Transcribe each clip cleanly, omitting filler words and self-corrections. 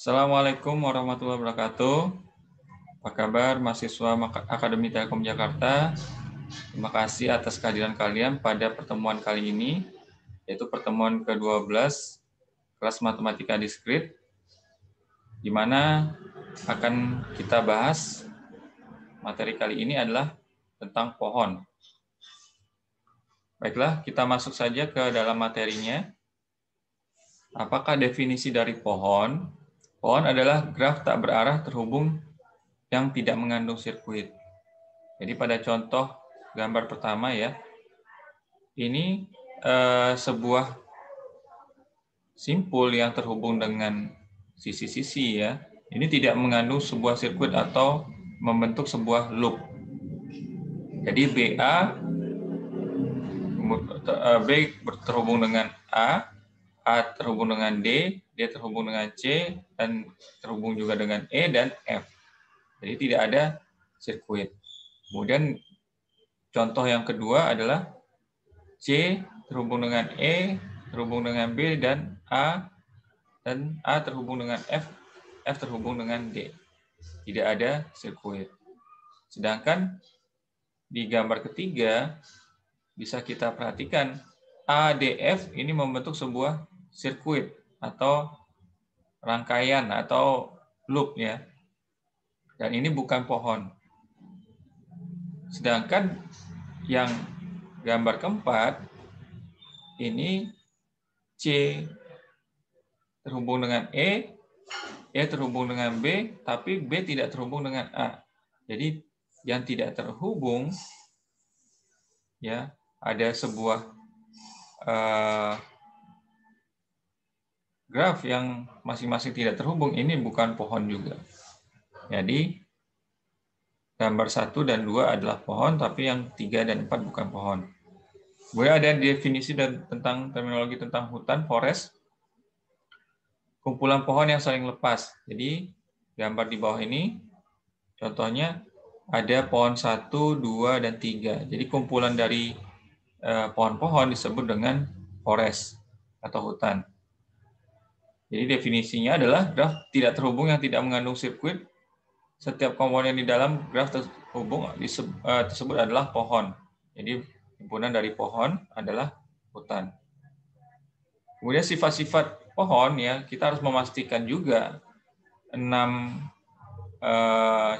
Assalamualaikum warahmatullahi wabarakatuh. Apa kabar mahasiswa Akademi Telkom Jakarta? Terima kasih atas kehadiran kalian pada pertemuan kali ini, yaitu pertemuan ke-12 kelas Matematika Diskrit, di mana akan kita bahas materi kali ini adalah tentang pohon. Baiklah, kita masuk saja ke dalam materinya. Apakah definisi dari pohon? Pohon adalah graf tak berarah terhubung yang tidak mengandung sirkuit. Jadi pada contoh gambar pertama ya, ini sebuah simpul yang terhubung dengan sisi-sisi ya. Ini tidak mengandung sebuah sirkuit atau membentuk sebuah loop. Jadi B terhubung dengan A terhubung dengan D terhubung dengan C, dan terhubung juga dengan E dan F. Jadi tidak ada sirkuit. Kemudian contoh yang kedua adalah C terhubung dengan E, terhubung dengan B, dan A terhubung dengan F terhubung dengan D. Tidak ada sirkuit. Sedangkan di gambar ketiga, bisa kita perhatikan ADF ini membentuk sebuah sirkuit atau rangkaian atau loop ya. Dan ini bukan pohon. Sedangkan yang gambar keempat, ini C terhubung dengan E terhubung dengan B, tapi B tidak terhubung dengan A. Jadi yang tidak terhubung, ya ada sebuah graf yang masing-masing tidak terhubung, ini bukan pohon juga. Jadi gambar 1 dan 2 adalah pohon, tapi yang 3 dan 4 bukan pohon. Kemudian ada definisi dan tentang terminologi tentang hutan, forest. Kumpulan pohon yang saling lepas. Jadi gambar di bawah ini, contohnya ada pohon 1, 2, dan 3. Jadi kumpulan dari pohon-pohon disebut dengan forest atau hutan. Jadi definisinya adalah graf tidak terhubung yang tidak mengandung sirkuit. Setiap komponen di dalam graf tersebut adalah pohon. Jadi himpunan dari pohon adalah hutan. Kemudian sifat-sifat pohon ya, kita harus memastikan juga 6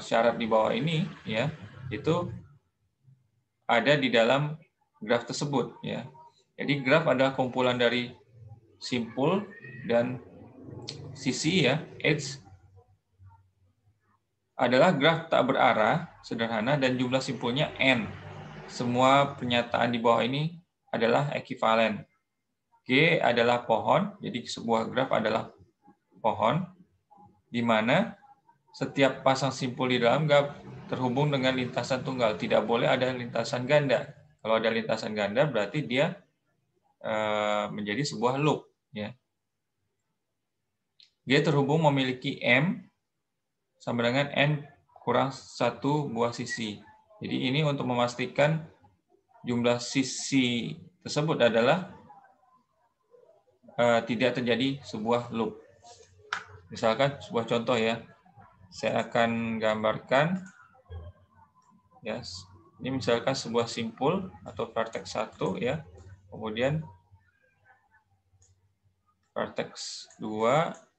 syarat di bawah ini ya, itu ada di dalam graf tersebut ya. Jadi graf adalah kumpulan dari simpul dan sisi ya, H adalah graf tak berarah, sederhana, dan jumlah simpulnya N. Semua pernyataan di bawah ini adalah ekivalen. G adalah pohon, jadi sebuah graf adalah pohon, di mana setiap pasang simpul di dalam graf terhubung dengan lintasan tunggal. Tidak boleh ada lintasan ganda. Kalau ada lintasan ganda, berarti dia menjadi sebuah loop. Ya. G terhubung memiliki M sama dengan N kurang 1 buah sisi. Jadi ini untuk memastikan jumlah sisi tersebut adalah tidak terjadi sebuah loop. Misalkan sebuah contoh ya, saya akan gambarkan. Ya, ini misalkan sebuah simpul atau vertex 1 ya, kemudian vertex 2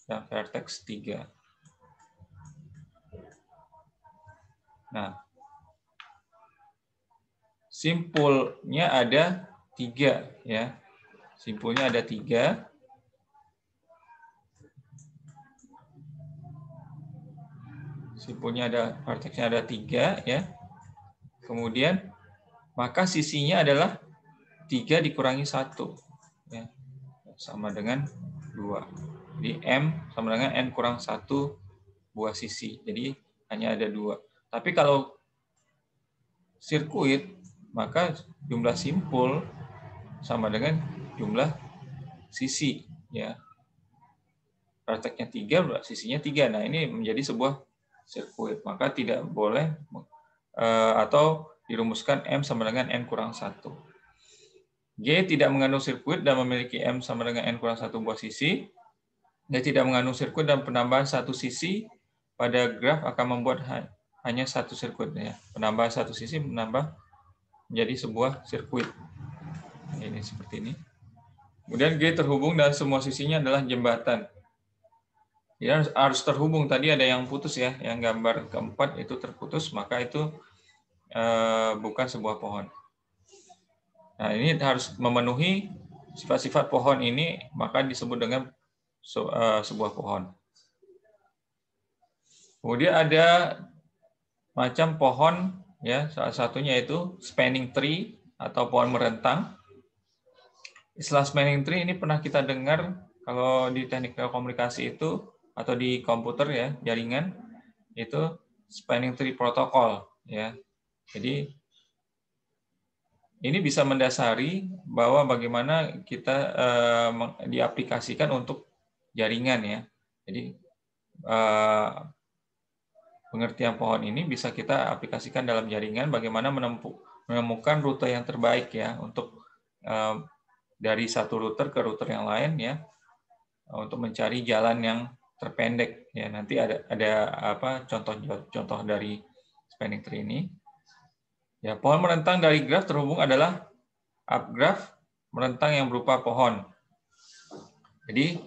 dan vertex 3. Nah, simpulnya ada 3 ya. Simpulnya ada 3. Simpulnya ada, vertexnya ada 3 ya. Kemudian maka sisinya adalah 3 dikurangi 1 ya, sama dengan 2. Jadi M sama dengan N kurang 1 buah sisi. Jadi hanya ada 2. Tapi kalau sirkuit, maka jumlah simpul sama dengan jumlah sisi ya. Vertexnya 3, sisinya 3. Nah, ini menjadi sebuah sirkuit. Maka tidak boleh atau dirumuskan M sama dengan N kurang 1. G tidak mengandung sirkuit dan memiliki M sama dengan N kurang 1 buah sisi. Dia tidak mengandung sirkuit dan penambahan satu sisi pada graf akan membuat hanya satu sirkuit. Ya. Penambahan satu sisi menambah menjadi sebuah sirkuit. Ini seperti ini. Kemudian G terhubung dan semua sisinya adalah jembatan. Ya, harus terhubung. Tadi ada yang putus ya, yang gambar keempat itu terputus, maka itu bukan sebuah pohon. Nah, ini harus memenuhi sifat-sifat pohon ini, maka disebut dengan sebuah pohon. Kemudian ada macam pohon, ya, salah satunya itu spanning tree atau pohon merentang. Istilah spanning tree ini pernah kita dengar kalau di teknik telekomunikasi itu atau di komputer ya, jaringan itu spanning tree protokol ya. Jadi ini bisa mendasari bahwa bagaimana kita diaplikasikan untuk jaringan ya. Jadi pengertian pohon ini bisa kita aplikasikan dalam jaringan bagaimana menemukan rute yang terbaik ya untuk dari satu router ke router yang lain ya untuk mencari jalan yang terpendek ya. Nanti ada apa contoh dari spanning tree ini. Ya, pohon merentang dari graf terhubung adalah upgraph merentang yang berupa pohon. Jadi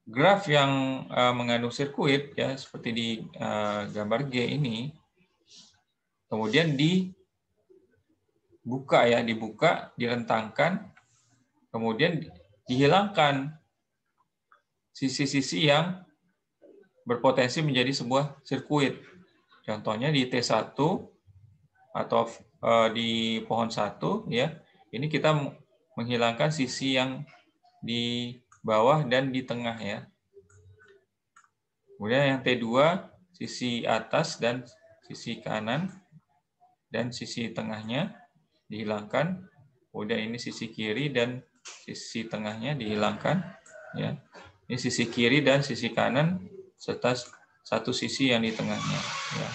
graf yang mengandung sirkuit ya seperti di gambar G ini kemudian dibuka ya, direntangkan, kemudian dihilangkan sisi-sisi yang berpotensi menjadi sebuah sirkuit. Contohnya di T1 atau di pohon 1 ya. Ini kita menghilangkan sisi yang di bawah dan di tengah ya. Kemudian yang T2 sisi atas dan sisi kanan dan sisi tengahnya dihilangkan. Kemudian ini sisi kiri dan sisi tengahnya dihilangkan ya. Ini sisi kiri dan sisi kanan serta satu sisi yang di tengahnya ya.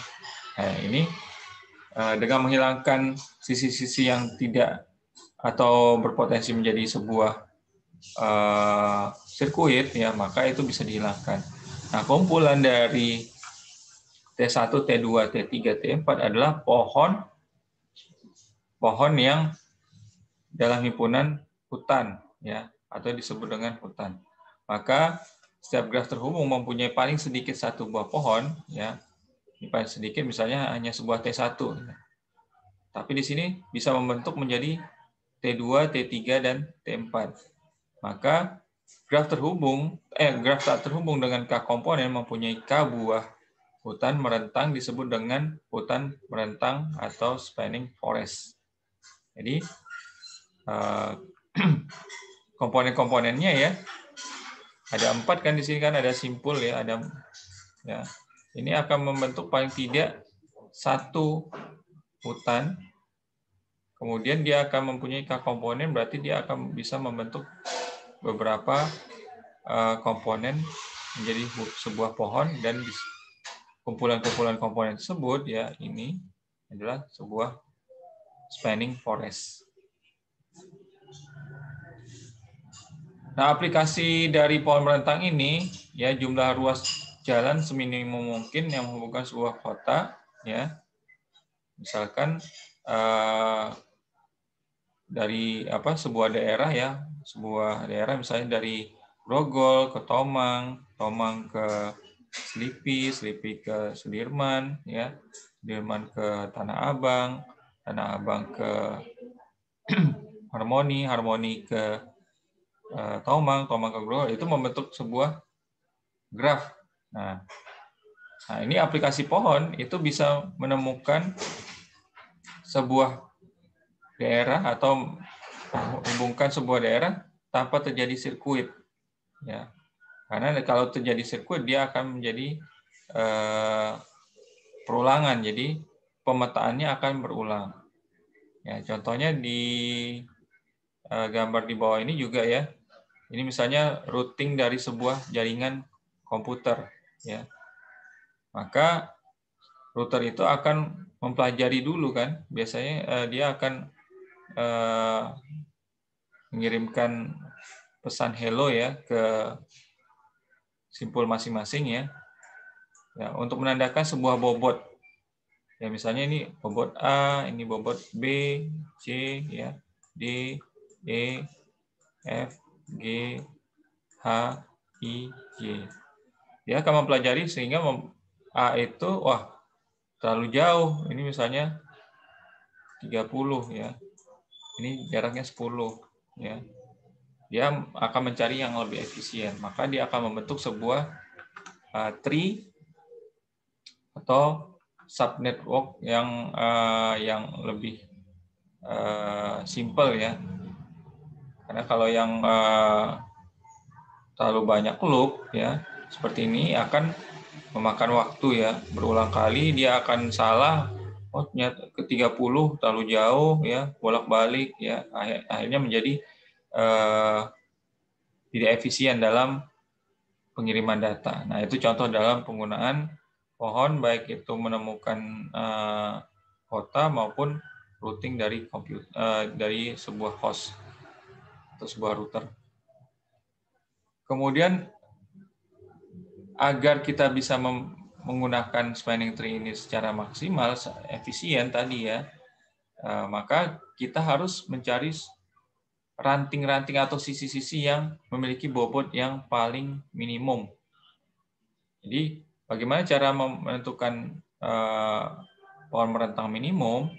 Nah, ini dengan menghilangkan sisi-sisi yang tidak atau berpotensi menjadi sebuah sirkuit ya, maka itu bisa dihilangkan. Nah, kumpulan dari T1, T2, T3, T4 adalah pohon yang dalam himpunan hutan ya, atau disebut dengan hutan. Maka setiap graf terhubung mempunyai paling sedikit satu buah pohon ya. Ini paling sedikit misalnya hanya sebuah T1. Tapi di sini bisa membentuk menjadi T2, T3 dan T4. Maka graf tak terhubung dengan K komponen mempunyai K buah hutan merentang disebut dengan hutan merentang atau spanning forest. Jadi komponen-komponennya ya ada 4 kan di sini kan, ada simpul ya, ada ya. Ini akan membentuk paling tidak satu hutan. Kemudian dia akan mempunyai K komponen, berarti dia akan bisa membentuk beberapa komponen menjadi sebuah pohon, dan kumpulan-kumpulan komponen tersebut ya ini adalah sebuah spanning forest. Nah, aplikasi dari pohon merentang ini ya jumlah ruas jalan seminimum mungkin yang menghubungkan sebuah kota ya. Misalkan dari sebuah daerah ya, sebuah daerah misalnya dari Grogol ke Tomang, Tomang ke Selipi, Selipi ke Sudirman ya, Sudirman ke Tanah Abang, Tanah Abang ke Harmoni, Harmoni ke Tomang, Tomang ke Grogol, itu membentuk sebuah graf. Nah, ini aplikasi pohon itu bisa menemukan sebuah daerah atau menghubungkan sebuah daerah tanpa terjadi sirkuit. Ya, karena kalau terjadi sirkuit dia akan menjadi perulangan, jadi pemetaannya akan berulang. Ya, contohnya di gambar di bawah ini juga ya. Ini misalnya routing dari sebuah jaringan komputer ya. Maka router itu akan mempelajari dulu kan. Biasanya dia akan mengirimkan pesan hello ya ke simpul masing-masing ya. Ya, untuk menandakan sebuah bobot. Ya, misalnya ini bobot A, ini bobot B, C, ya, D, E, F, G, H, I, J. Dia akan mempelajari sehingga A itu, wah, terlalu jauh. Ini misalnya 30 ya. Ini jaraknya 10 ya. Dia akan mencari yang lebih efisien. Maka dia akan membentuk sebuah tree atau subnetwork yang lebih simple ya. Karena kalau yang terlalu banyak loop ya seperti ini akan memakan waktu ya, berulang kali dia akan salah. Oh, ternyata ke 30 terlalu jauh ya, bolak-balik ya, akhirnya menjadi tidak efisien dalam pengiriman data. Nah, itu contoh dalam penggunaan pohon, baik itu menemukan kota maupun routing dari dari sebuah host atau sebuah router. Kemudian agar kita bisa menggunakan spanning tree ini secara maksimal, efisien tadi ya, maka kita harus mencari ranting-ranting atau sisi-sisi yang memiliki bobot yang paling minimum. Jadi bagaimana cara menentukan pohon merentang minimum?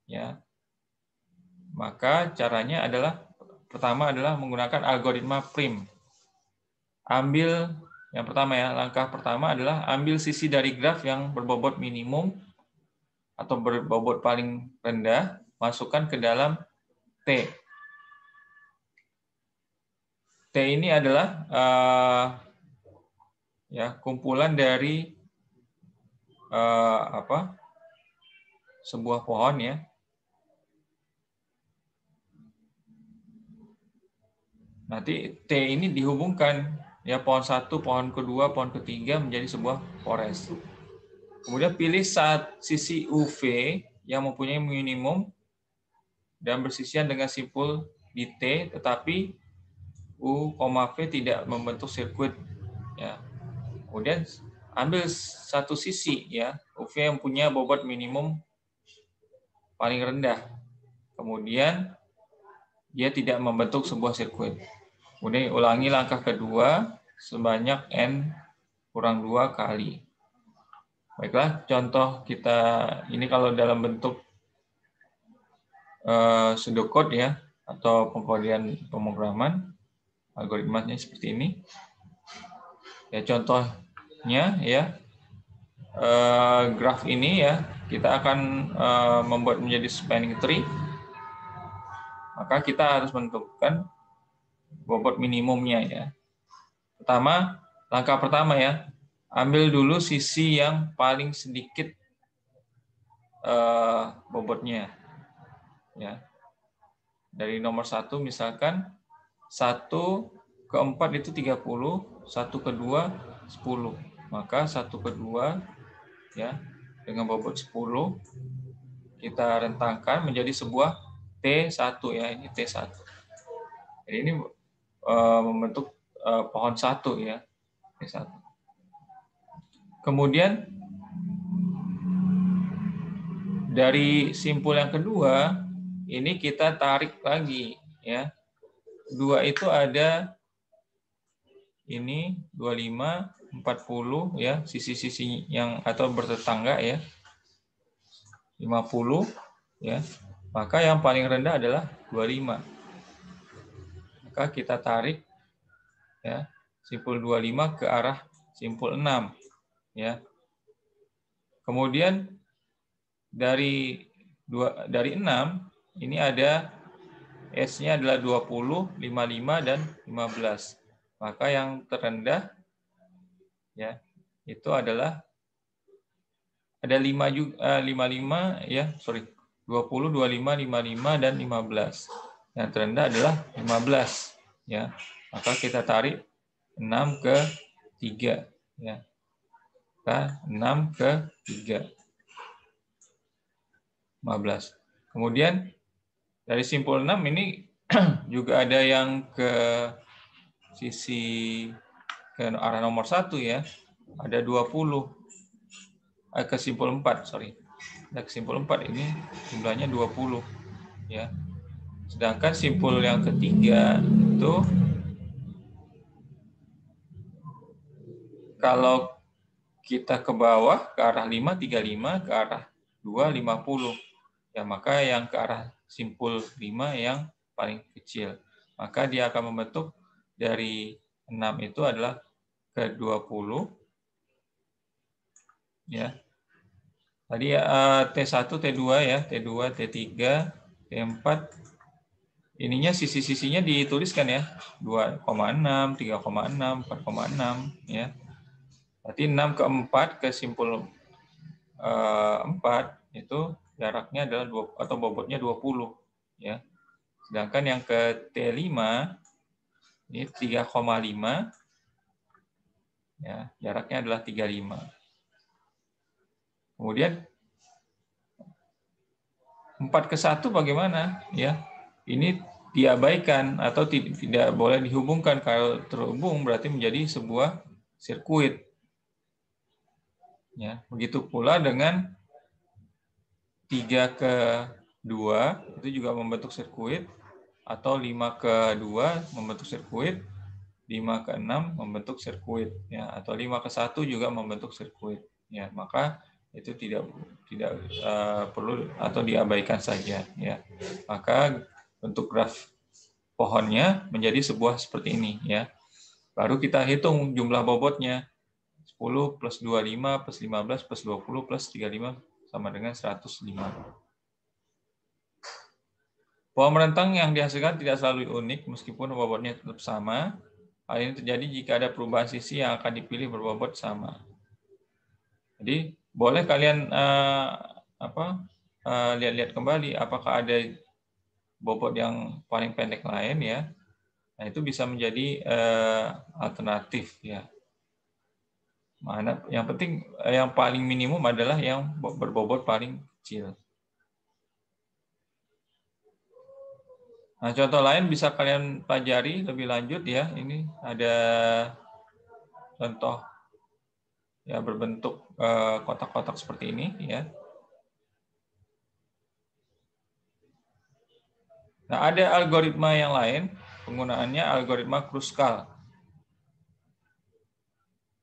Ya, maka caranya adalah pertama adalah menggunakan algoritma prim. Yang pertama ya, langkah pertama adalah ambil sisi dari graf yang berbobot minimum atau berbobot paling rendah, masukkan ke dalam T. T ini adalah ya kumpulan dari sebuah pohon ya. Nanti T ini dihubungkan ya pohon satu, pohon kedua, pohon ketiga menjadi sebuah forest. Kemudian pilih sisi UV yang mempunyai minimum dan bersisian dengan simpul di T, tetapi U, V tidak membentuk sirkuit. Ya. Kemudian ambil satu sisi ya UV yang punya bobot minimum paling rendah. Kemudian dia tidak membentuk sebuah sirkuit. Kemudian ulangi langkah kedua sebanyak N-2 kali. Baiklah, contoh kita ini kalau dalam bentuk pseudocode ya, atau pengkodean pemrograman, algoritmanya seperti ini. Ya, contohnya ya, graf ini ya, kita akan membuat menjadi spanning tree. Maka kita harus menentukan bobot minimumnya ya. Langkah pertama ya, ambil dulu sisi yang paling sedikit bobotnya ya. Dari nomor 1 misalkan 1 ke 4 itu 30, 1 ke 2 10. Maka 1 ke 2 ya dengan bobot 10 kita rentangkan menjadi sebuah T1 ya, ini T1. Jadi ini membentuk pohon 1 ya, T1. Kemudian dari simpul yang kedua ini kita tarik lagi ya. 2 itu ada ini 25, 40 ya, sisi-sisi yang atau bertetangga ya. 50 ya. Maka yang paling rendah adalah 25. Maka kita tarik ya, simpul 25 ke arah simpul 6 ya. Kemudian dari 6 ini ada S-nya adalah 20, 55 dan 15. Maka yang terendah ya itu adalah ada 5 juga 55 ya, 20, 25, 55 dan 15. Yang terendah adalah 15 ya. Maka kita tarik 6 ke 3 ya. Maka 6 ke 3 15. Kemudian dari simpul 6 ini juga ada yang ke ke arah nomor 1 ya. Ada 20. Ke simpul 4, sorry. Ada ke simpul 4 ini jumlahnya 20 ya. Sedangkan simpul yang ketiga itu kalau kita ke bawah ke arah 5 35, ke arah 2 50. Ya, maka yang ke arah simpul 5 yang paling kecil. Maka dia akan membentuk dari 6 itu adalah ke 20 ya. Tadi T1, T2 ya, T2, T3, T4. Ininya sisi-sisinya dituliskan ya. 2,6, 3,6, 4,6 ya. Berarti 6 ke 4 ke simpul 4 itu jaraknya adalah atau bobotnya 20 ya. Sedangkan yang ke T5 ini 3,5 ya, jaraknya adalah 35. Kemudian 4 ke 1 bagaimana ya? Ini diabaikan atau tidak boleh dihubungkan. Kalau terhubung berarti menjadi sebuah sirkuit. Ya, begitu pula dengan 3 ke 2 itu juga membentuk sirkuit, atau 5 ke 2 membentuk sirkuit, 5 ke 6 membentuk sirkuit ya, atau 5 ke 1 juga membentuk sirkuit ya. Maka itu tidak perlu atau diabaikan saja ya. Maka bentuk graf pohonnya menjadi sebuah seperti ini ya. Baru kita hitung jumlah bobotnya. 10 plus 25 plus 15 plus 20 plus 35 sama dengan 105. Pohon merentang yang dihasilkan tidak selalu unik meskipun bobotnya tetap sama. Hal ini terjadi jika ada perubahan sisi yang akan dipilih berbobot sama. Jadi boleh kalian lihat-lihat kembali apakah ada bobot yang paling pendek lain ya. Nah, itu bisa menjadi alternatif ya. Mana yang penting yang paling minimum adalah yang berbobot paling kecil. Nah, contoh lain bisa kalian pelajari lebih lanjut ya. Ini ada contoh ya berbentuk kotak-kotak seperti ini ya. Nah, ada algoritma yang lain, penggunaannya algoritma Kruskal.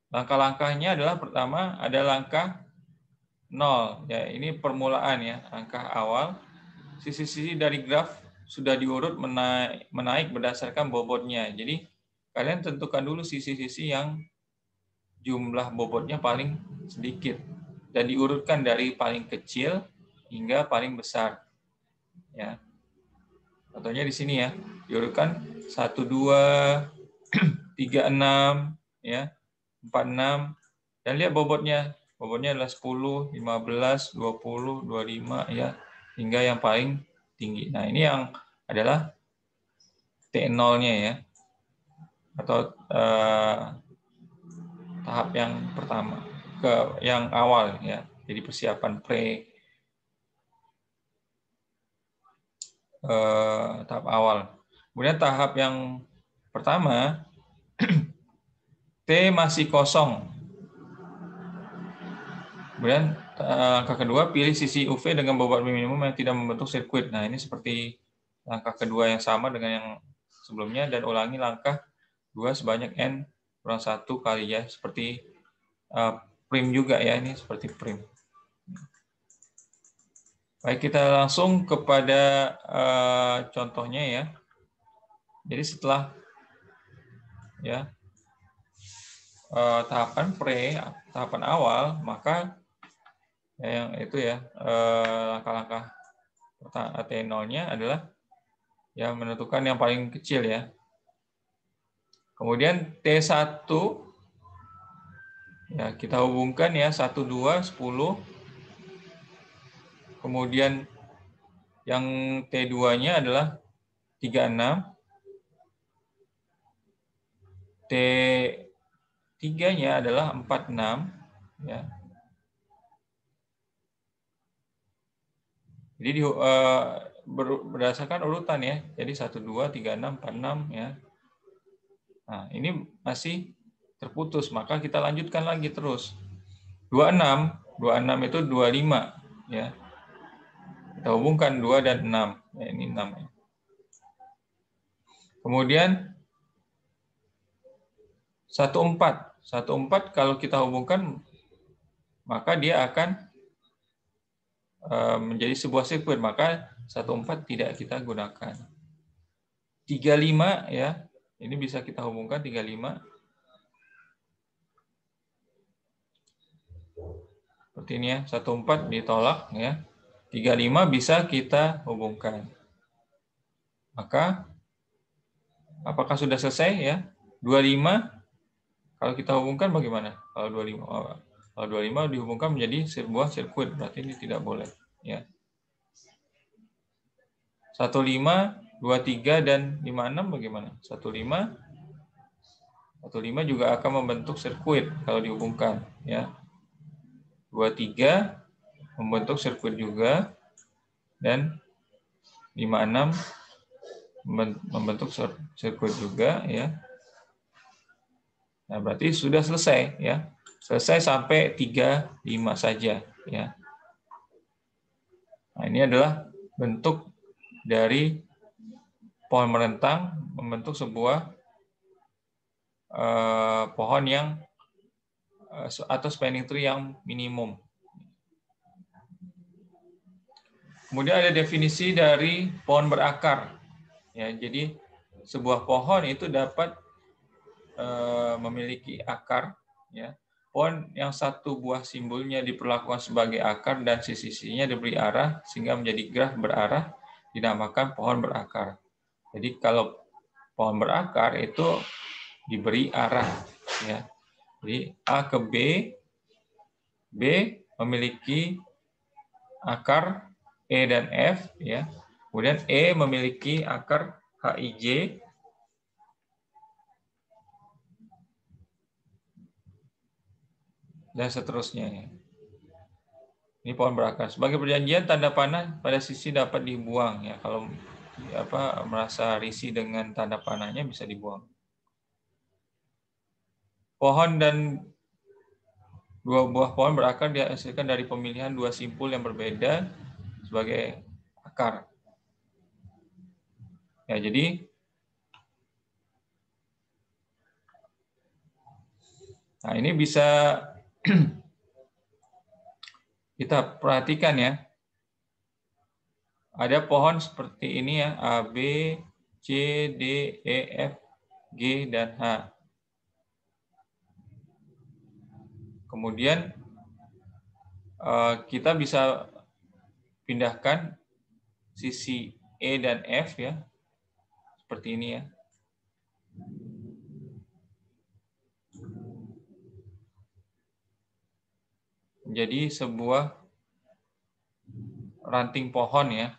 Langkah-langkahnya adalah pertama ada langkah 0 ya, ini permulaan ya, langkah awal. Sisi-sisi dari graf sudah diurut menaik berdasarkan bobotnya. Jadi kalian tentukan dulu sisi-sisi yang jumlah bobotnya paling sedikit dan diurutkan dari paling kecil hingga paling besar. Ya. Contohnya di sini ya, diurutkan 1, 2, 3, 6 ya, 4, 6 dan lihat bobotnya. Bobotnya adalah 10, 15, 20, 25 ya, hingga yang paling tinggi. Nah, ini yang adalah T0-nya ya, atau tahap yang pertama, yang awal ya. Jadi persiapan tahap awal. Kemudian tahap yang pertama, T masih kosong. Kemudian langkah kedua, pilih sisi UV dengan bobot minimum yang tidak membentuk sirkuit. Nah, ini seperti langkah kedua yang sama dengan yang sebelumnya, dan ulangi langkah 2 sebanyak N kurang 1 kali ya, seperti prim juga ya, ini seperti prim. Baik, kita langsung kepada contohnya ya. Jadi setelah ya tahapan awal, maka yang itu ya langkah-langkah T0-nya adalah ya menentukan yang paling kecil ya. Kemudian T1 ya kita hubungkan ya 1, 2, 10. Kemudian yang T2-nya adalah 36. T3-nya adalah 46 ya. Jadi berdasarkan urutan ya. Jadi 1, 2, 3, 6, 4, 6 ya. Nah, ini masih terputus, maka kita lanjutkan lagi terus. 26 itu 25 ya. Kita hubungkan 2 dan 6. Ya, ini 6 ya. Kemudian 14 kalau kita hubungkan maka dia akan menjadi sebuah sirkuit, maka 14 tidak kita gunakan. 35 ya. Ini bisa kita hubungkan 35. Seperti ini ya, 14 ditolak ya. 35 bisa kita hubungkan. Maka apakah sudah selesai ya? 25 kalau kita hubungkan bagaimana? Kalau 25 dihubungkan menjadi sebuah sirkuit, berarti ini tidak boleh ya. 15, 23 dan 56 bagaimana? 15 juga akan membentuk sirkuit kalau dihubungkan ya. 23 membentuk sirkuit juga, dan 56 membentuk sirkuit juga ya. Nah, berarti sudah selesai ya. Selesai sampai 35 saja ya. Nah, ini adalah bentuk dari pohon merentang membentuk sebuah pohon yang atau spanning tree yang minimum. Kemudian ada definisi dari pohon berakar. Ya, jadi sebuah pohon itu dapat memiliki akar. Ya. Pohon yang satu buah simbolnya diperlakukan sebagai akar dan sisi-sisinya diberi arah sehingga menjadi graf berarah dinamakan pohon berakar. Jadi kalau pohon berakar itu diberi arah. Ya. Jadi A ke B memiliki akar E dan F ya. Kemudian E memiliki akar HIJ dan seterusnya ya. Ini pohon berakar. Sebagai perjanjian tanda panah pada sisi dapat dibuang ya. Kalau merasa risih dengan tanda panahnya bisa dibuang. Pohon dan dua buah pohon berakar dihasilkan dari pemilihan dua simpul yang berbeda sebagai akar. Ya, jadi nah ini bisa kita perhatikan ya. Ada pohon seperti ini ya, A, B, C, D, E, F, G, dan H. Kemudian kita bisa pindahkan sisi E dan F ya, seperti ini ya. Jadi sebuah ranting pohon ya,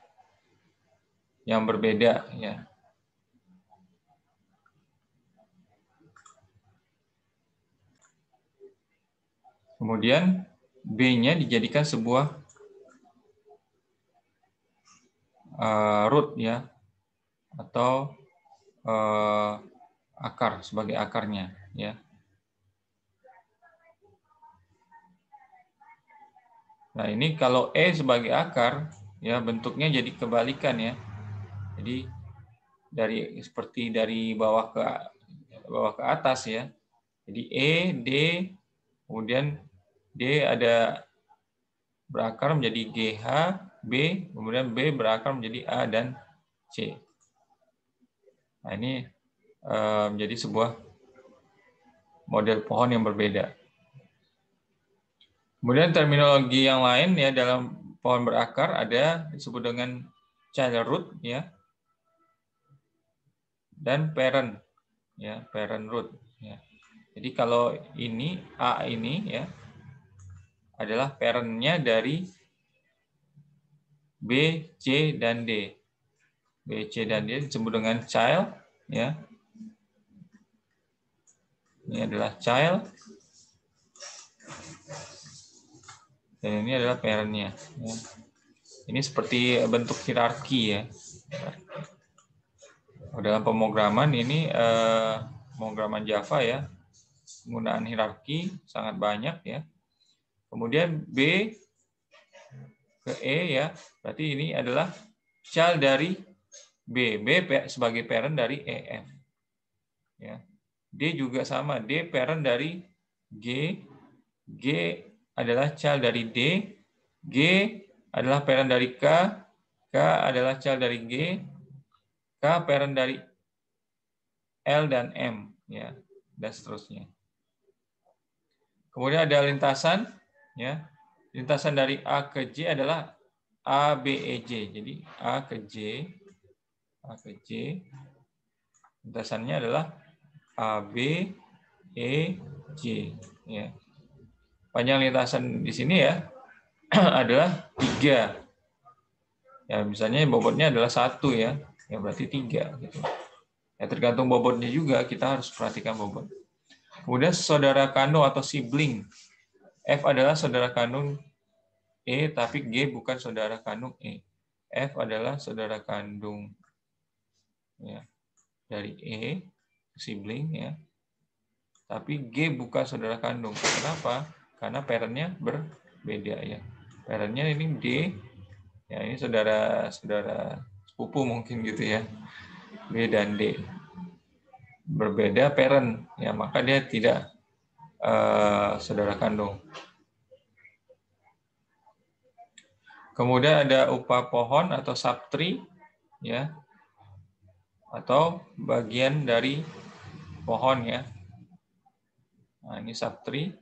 yang berbeda ya. Kemudian B-nya dijadikan sebuah root ya, atau akar sebagai akarnya ya. Nah, ini kalau E sebagai akar ya bentuknya jadi kebalikan ya. Jadi seperti dari bawah ke atas ya. Jadi E, D, kemudian D ada berakar menjadi GH, B, kemudian B berakar menjadi A dan C. Nah, ini menjadi sebuah model pohon yang berbeda. Kemudian terminologi yang lain ya dalam pohon berakar ada disebut dengan child root ya, dan parent ya, parent root ya. Jadi kalau ini A ini ya adalah parentnya dari B, C, dan D. B, C, dan D disebut dengan child ya. Ini adalah child dan ini adalah parentnya ya. Ini seperti bentuk hierarki ya. Dalam pemrograman ini pemrograman Java ya, penggunaan hierarki sangat banyak ya. Kemudian B ke E ya, berarti ini adalah child dari B. B sebagai parent dari EF. Ya. D juga sama, D parent dari G. G adalah child dari D. G adalah parent dari K. K adalah child dari G. K parent dari L dan M ya, dan seterusnya. Kemudian ada lintasan ya. Lintasan dari A ke J adalah A, B, E, J. Jadi A ke J, A ke J. Lintasannya adalah A, B, E, J. Ya. Panjang lintasan di sini ya adalah 3. Ya, misalnya bobotnya adalah 1 ya. Ya berarti 3 gitu. Ya tergantung bobotnya juga, kita harus perhatikan bobot. Kemudian saudara kandung atau sibling. F adalah saudara kandung E, tapi G bukan saudara kandung E. F adalah saudara kandung ya, dari E, sibling ya. Tapi G bukan saudara kandung. Kenapa? Karena parentnya berbeda ya. Parentnya ini D, ya ini saudara sepupu mungkin gitu ya. B dan D berbeda parent, ya maka dia tidak saudara kandung. Kemudian ada upah pohon atau subtree, ya, atau bagian dari pohon ya. Nah, ini subtree.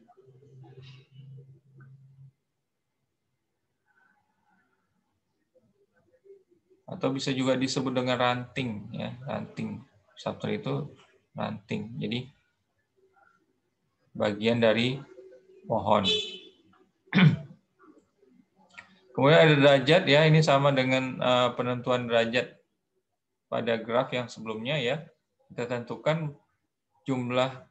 Atau bisa juga disebut dengan ranting ya, ranting. Subtree itu ranting. Jadi bagian dari pohon. Kemudian ada derajat ya, ini sama dengan penentuan derajat pada graf yang sebelumnya ya. Kita tentukan jumlah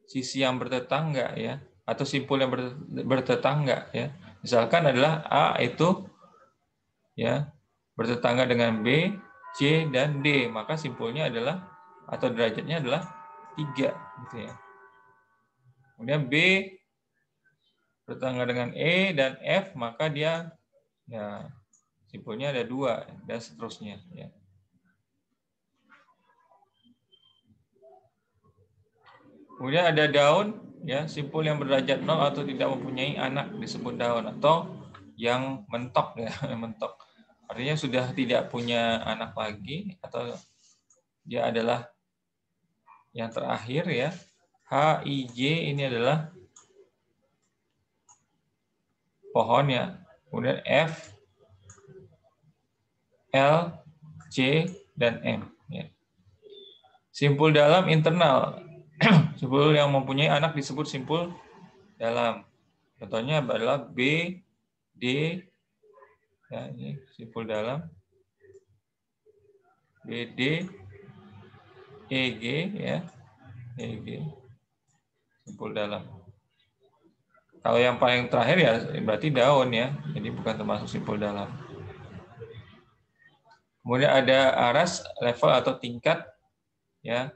sisi yang bertetangga ya, atau simpul yang bertetangga ya. Misalkan adalah A itu ya bertetangga dengan B, C dan D, maka simpulnya adalah atau derajatnya adalah 3 gitu ya. Kemudian B bertetangga dengan E dan F, maka dia ya simpulnya ada 2 dan seterusnya ya. Kemudian ada daun ya, simpul yang berderajat 0 atau tidak mempunyai anak disebut daun, atau yang mentok ya, mentok. Artinya sudah tidak punya anak lagi atau dia adalah yang terakhir ya. H, I, J ini adalah pohon ya. Kemudian F, L, C, dan M. Ya. Simpul dalam internal. Simpul yang mempunyai anak disebut simpul dalam. Contohnya adalah B, D, ya, ini simpul dalam. B, D, E, G, ya. E, G. Simpul dalam. Kalau yang paling terakhir ya berarti daun ya. Jadi bukan termasuk simpul dalam. Kemudian ada aras, level atau tingkat ya.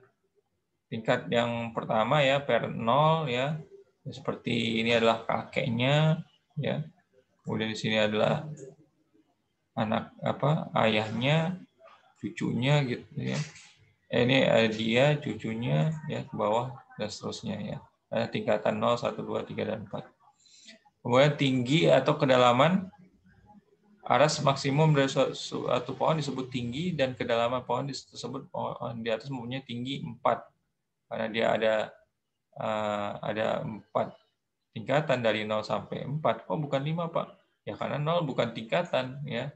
Tingkat yang pertama ya parent 0 ya. Seperti ini adalah kakeknya ya. Kemudian di sini adalah anak ayahnya, cucunya gitu ya. Ini dia, cucunya ya ke bawah dan seterusnya ya. Ada tingkatan 0, 1, 2, 3 dan 4. Kemudian tinggi atau kedalaman. Aras maksimum dari suatu pohon disebut tinggi dan kedalaman pohon disebut pohon di atas mempunyai tinggi 4. Karena dia ada 4 tingkatan dari 0 sampai 4. Kok bukan 5, Pak? Ya karena 0 bukan tingkatan ya.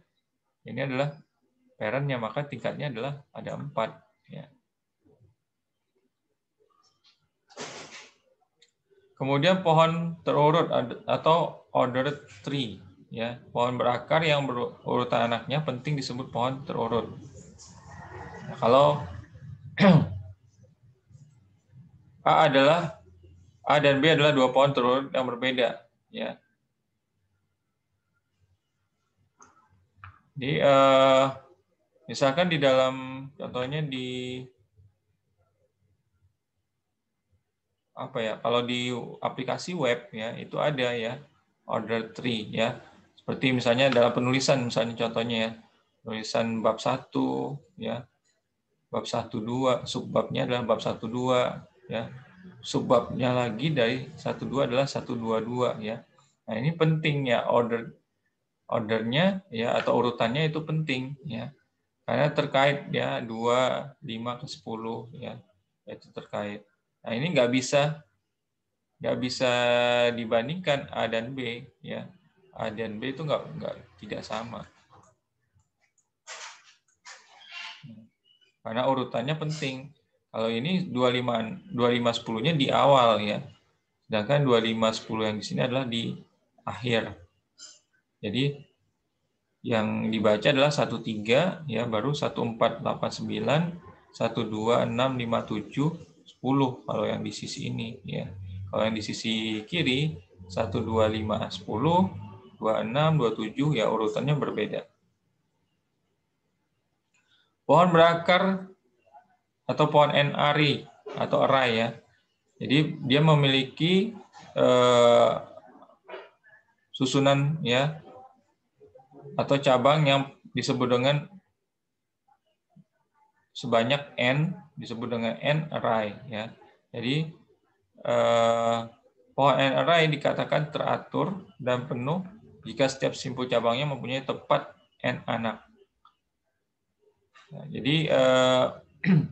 Ini adalah parentnya, maka tingkatnya adalah ada 4 ya. Kemudian pohon terurut atau ordered tree ya. Pohon berakar yang berurutan anaknya penting disebut pohon terurut. Nah, kalau A dan B adalah 2 pohon terurut yang berbeda ya. Jadi misalkan di dalam contohnya di apa ya? Kalau di aplikasi web ya itu ada ya order tree ya. Seperti misalnya dalam penulisan misalnya contohnya ya. Penulisan bab 1 ya. Bab 1 2, subbabnya adalah bab 1 2 ya. Subbabnya lagi dari 1 2 adalah 1 2 2 ya. Nah, ini penting ya ordernya ya atau urutannya itu penting ya. Karena terkait ya 2, 5 ke 10 ya. Itu terkait. Nah, ini nggak bisa dibandingkan A dan B ya. A dan B itu tidak sama. Karena urutannya penting. Kalau ini 25 10-nya di awal ya. Sedangkan 25 10 yang di sini adalah di akhir. Jadi yang dibaca adalah 13 ya, baru 14 89 12 6 5 7 10 kalau yang di sisi ini ya. Kalau yang di sisi kiri 1 2 5 10 26 27 ya urutannya berbeda. Pohon berakar atau pohon N-ari atau array ya. Jadi dia memiliki susunan ya atau cabang yang disebut dengan sebanyak n, disebut dengan N-array ya. Jadi pohon N-array dikatakan teratur dan penuh jika setiap simpul cabangnya mempunyai tepat n anak. Nah, jadi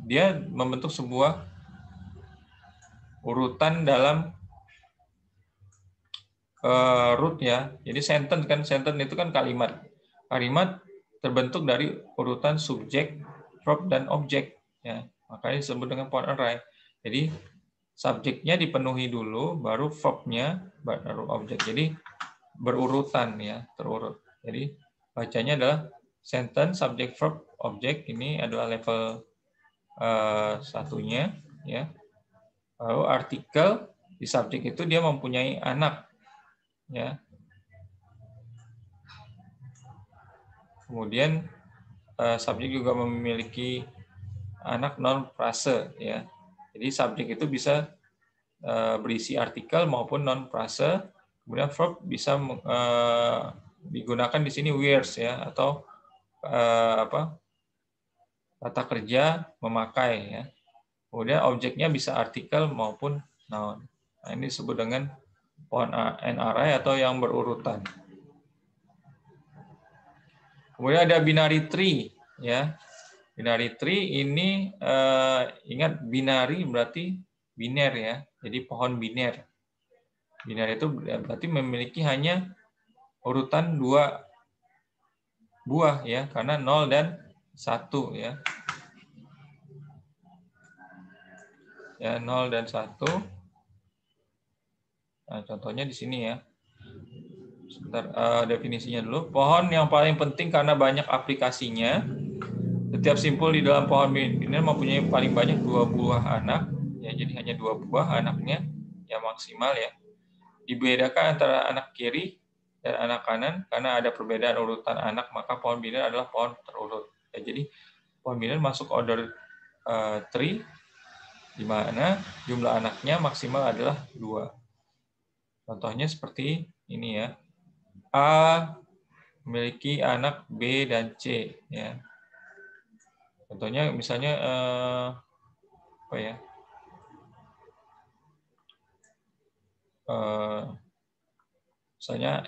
dia membentuk sebuah urutan dalam root ya. Jadi sentence itu kan kalimat. Kalimat terbentuk dari urutan subjek, verb dan objek ya. Makanya disebut dengan pohon array. Jadi subjeknya dipenuhi dulu baru verbnya baru objek. Jadi berurutan ya, terurut. Jadi bacanya adalah sentence, subject, verb, objek. Ini adalah level satunya ya. Lalu artikel di subjek itu dia mempunyai anak ya. Kemudian subjek juga memiliki anak non frase ya. Jadi subjek itu bisa berisi artikel maupun non frase. Kemudian verb bisa digunakan di sini wears ya atau kata kerja memakai ya. Kemudian objeknya bisa artikel maupun noun. Nah, ini disebut dengan pohon N-array atau yang berurutan. Kemudian ada binary tree ya. Binary tree ini ingat binary berarti biner ya. Jadi pohon biner. Biner itu berarti memiliki hanya urutan 2 buah ya karena 0 dan 1 ya. Ya 0 dan 1. Nah, contohnya di sini ya. Sebentar, definisinya dulu. Pohon yang paling penting karena banyak aplikasinya. Setiap simpul di dalam pohon biner mempunyai paling banyak 2 buah anak. Ya, jadi hanya 2 buah anaknya yang maksimal ya. Dibedakan antara anak kiri dan anak kanan karena ada perbedaan urutan anak, maka pohon biner adalah pohon terurut. Ya, jadi pohon biner masuk order tree di mana jumlah anaknya maksimal adalah 2. Contohnya seperti ini ya. A memiliki anak B dan C ya. Contohnya misalnya apa ya? Misalnya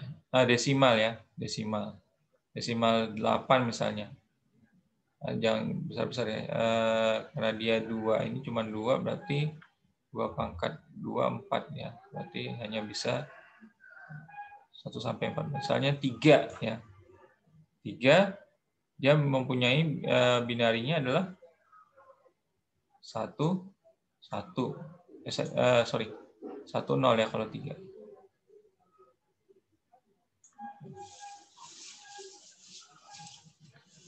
desimal ya, desimal 8 misalnya. Jangan besar-besar ya. Karena dia 2, ini cuma 2 berarti 2 pangkat 2 4 ya. Berarti hanya bisa 1 sampai 4. Misalnya 3 ya. 3 dia mempunyai binarinya adalah 1 1. 1 0 ya kalau 3.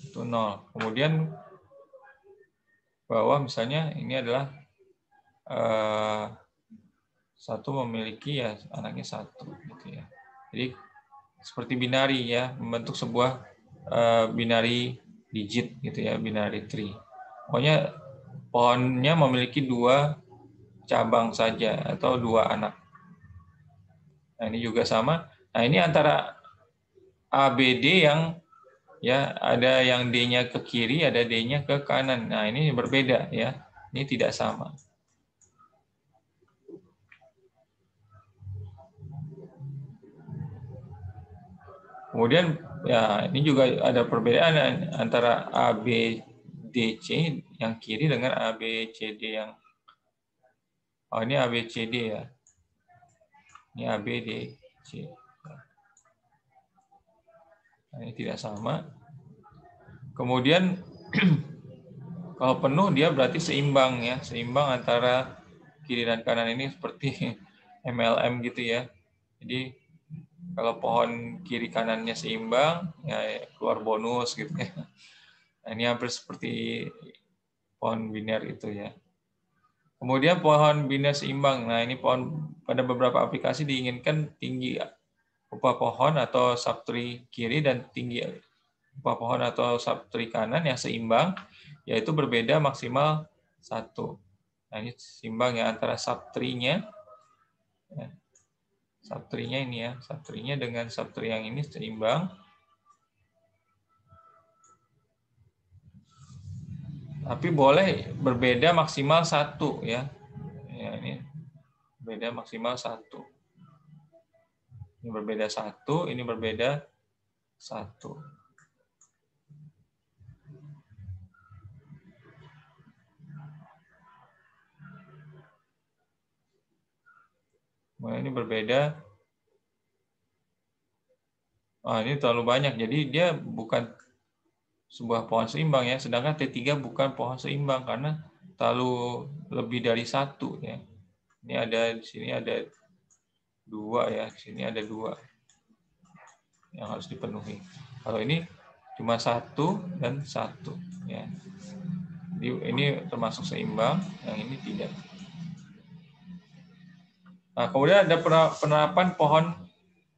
Itu 0. Kemudian bawah misalnya ini adalah 1 memiliki ya anaknya 1 gitu ya. Jadi seperti binari ya, membentuk sebuah binary digit gitu ya, binary tree. Pokoknya pohonnya memiliki 2 cabang saja atau 2 anak. Nah, ini juga sama. Nah, ini antara ABD yang ya ada yang D-nya ke kiri, ada D-nya ke kanan. Nah, ini berbeda ya. Ini tidak sama. Kemudian ya ini juga ada perbedaan antara ABDC yang kiri dengan ABCD yang ini ABCD ya. Ini ABDC. Nah, ini tidak sama. Kemudian kalau penuh dia berarti seimbang ya, seimbang antara kiri dan kanan ini seperti MLM gitu ya. Jadi kalau pohon kiri kanannya seimbang, ya keluar bonus gitu ya. Nah, ini hampir seperti pohon biner itu ya. Kemudian pohon biner seimbang. Nah, ini pohon pada beberapa aplikasi diinginkan tinggi upah pohon atau subtree kiri dan tinggi upah pohon atau subtree kanan yang seimbang, yaitu berbeda maksimal 1. Nah, ini seimbang ya antara subtree-nya. Ya. Subtree-nya ini ya, subtree-nya dengan subtree yang ini seimbang. Tapi boleh berbeda maksimal 1 ya. Ya, ini beda maksimal 1. Ini berbeda 1, ini berbeda 1. Nah, ini berbeda. Ini terlalu banyak. Jadi dia bukan sebuah pohon seimbang ya. Sedangkan T3 bukan pohon seimbang karena terlalu lebih dari 1 ya. Ini ada di sini ada 2 ya. Di sini ada 2 yang harus dipenuhi. Kalau ini cuma 1 dan 1 ya. Jadi ini termasuk seimbang, yang ini tidak. Nah, kemudian ada penerapan pohon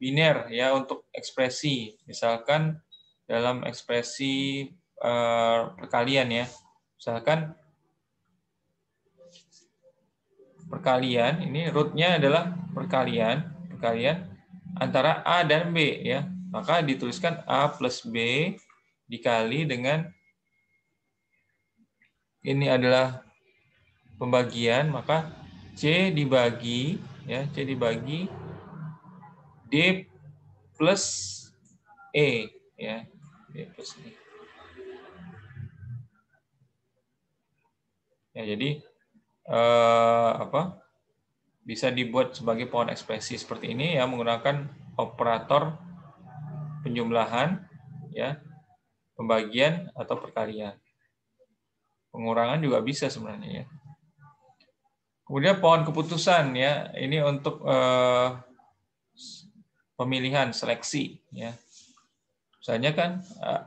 biner ya untuk ekspresi. Misalkan dalam ekspresi perkalian ya. Misalkan perkalian, ini root-nya adalah perkalian antara A dan B ya. Maka dituliskan A plus B dikali dengan ini adalah pembagian, maka C dibagi ya, C dibagi D plus E ya, D plus E. Ya, jadi bisa dibuat sebagai pohon ekspresi seperti ini ya, menggunakan operator penjumlahan ya, pembagian atau perkalian. Pengurangan juga bisa sebenarnya ya. Kemudian pohon keputusan ya, ini untuk pemilihan seleksi ya. Misalnya kan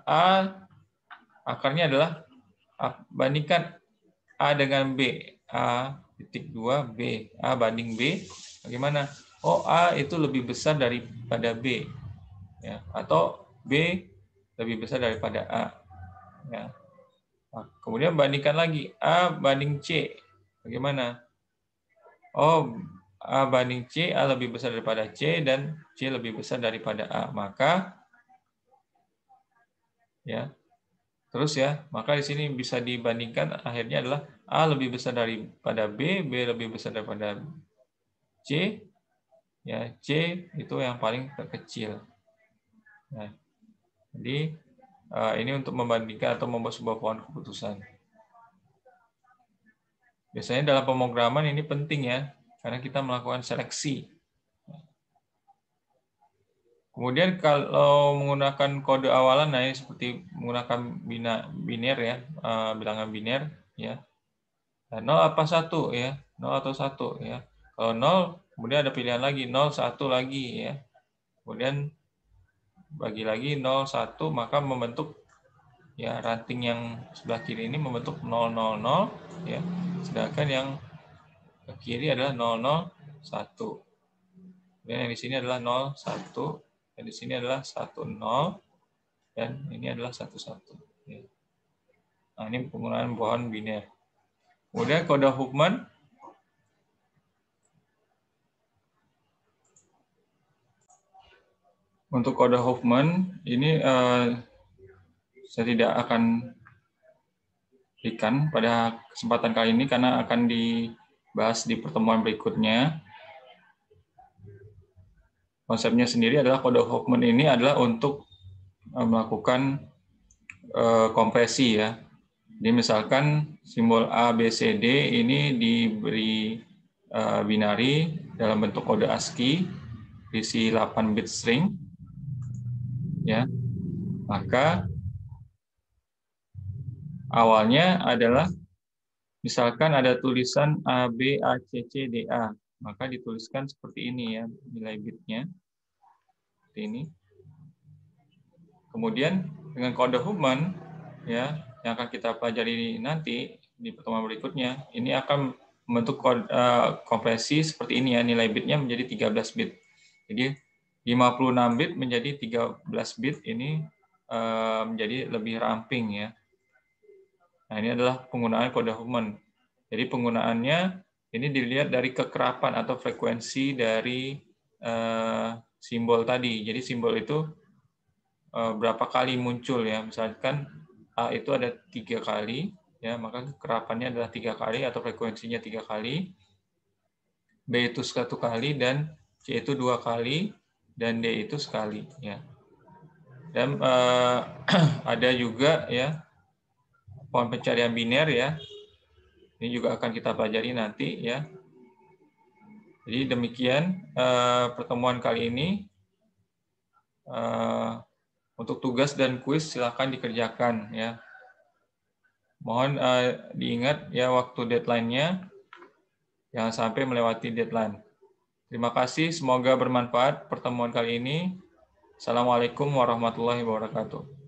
A akarnya adalah bandingkan A dengan B, A titik 2 B, A banding B, bagaimana? Oh, A itu lebih besar daripada B ya, atau B lebih besar daripada A ya. Nah, kemudian bandingkan lagi A banding C, bagaimana? Oh, A banding C, A lebih besar daripada C dan C lebih besar daripada A, maka ya terus ya, maka di sini bisa dibandingkan, akhirnya adalah A lebih besar daripada B, B lebih besar daripada C, ya C itu yang paling terkecil. Nah, jadi ini untuk membandingkan atau membuat sebuah pohon keputusan. Biasanya dalam pemrograman ini penting ya, karena kita melakukan seleksi. Kemudian kalau menggunakan kode awalan, nah ini seperti menggunakan biner ya, bilangan biner ya. 0 apa 1 ya, 0 atau 1 ya. Kalau 0, kemudian ada pilihan lagi 0, 1 lagi ya. Kemudian bagi lagi 0, 1, maka membentuk ya ranting yang sebelah kiri ini membentuk 0, 0, 0 ya. Sedangkan yang ke kiri adalah 0, 0, 1. Dan yang di sini adalah 0, 1, dan di sini adalah 1, 0. dan ini adalah 1, 1. Ya. Nah, ini penggunaan pohon biner. Kemudian kode Huffman. Untuk kode Huffman ini saya tidak akan berikan pada kesempatan kali ini karena akan dibahas di pertemuan berikutnya. Konsepnya sendiri adalah kode Huffman ini adalah untuk melakukan kompresi ya. Jadi misalkan simbol A, B, C, D ini diberi binary dalam bentuk kode ASCII berisi 8 bit string, ya. Maka awalnya adalah misalkan ada tulisan A, B, A, C, C, D, A, maka dituliskan seperti ini ya nilai bitnya, seperti ini. Kemudian dengan kode Huffman ya yang akan kita pelajari nanti di pertemuan berikutnya, ini akan membentuk kompresi seperti ini ya, nilai bitnya menjadi 13 bit. Jadi 56 bit menjadi 13 bit ini menjadi lebih ramping ya. Nah, ini adalah penggunaan kode Huffman. Jadi penggunaannya ini dilihat dari kekerapan atau frekuensi dari simbol tadi. Jadi simbol itu berapa kali muncul ya. Misalkan A itu ada 3 kali, ya maka kekerapannya adalah 3 kali atau frekuensinya 3 kali. B itu 1 kali dan C itu 2 kali dan D itu sekali ya. Dan ada juga ya pohon pencarian biner ya. Ini juga akan kita pelajari nanti ya. Jadi demikian pertemuan kali ini. Untuk tugas dan kuis silakan dikerjakan ya. Mohon diingat ya waktu deadline-nya, jangan sampai melewati deadline. Terima kasih, semoga bermanfaat pertemuan kali ini. Assalamualaikum warahmatullahi wabarakatuh.